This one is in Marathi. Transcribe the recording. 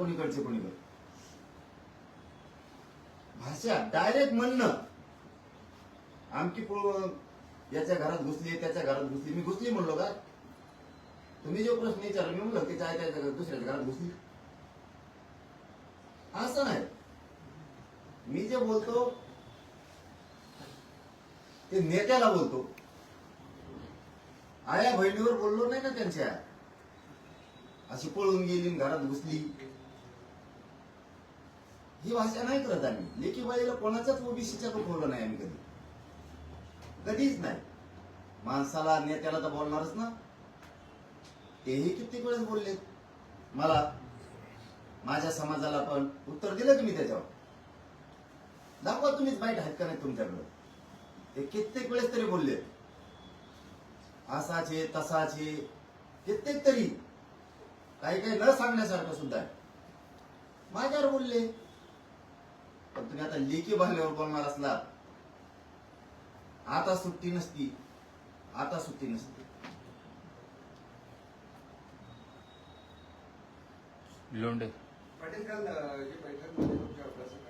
कोणीकडचे कोणीकडे. भाषा डायरेक्ट म्हणणं, आमची याच्या घरात घुसली त्याच्या घरात घुसली. मी घुसली म्हणलो का? तुम्ही जो प्रश्न विचारला मी म्हणलं त्याच्या त्याच्या दुसऱ्याच्या घरात घुसली, असं नाही. मी जे बोलतो ते नेत्याला बोलतो, आया बहिणीवर बोललो नाही ना. त्यांच्या अशी पळून गेली घरात घुसली ही भाषा नाही करत आम्ही. लेखी बाईला कोणाचाच ओबीसीच्या दुखवलं नाही आम्ही कधी, कधीच नाही. माणसाला नेत्याला तर बोलणारच ना. तेही कित्येक वेळेस बोलले मला, माझ्या समाजाला पण उत्तर दिलं की मी त्याच्यावर. दाखवा तुम्हीच बाईट आहेत का नाही तुमच्याकडे. ते कित्येक वेळेस तरी बोलले, असाचे तसाचे कित्येक तरी, काही काही न सांगण्यासारखं सुद्धा माझ्यावर बोलले. पण तुम्ही आता लेखी बाहेर बोलणार असला, आता सुट्टी नसती, आता सुट्टी नसती. लोंढे पाटील, काल जे बैठक मध्ये तुमच्या प्रसंग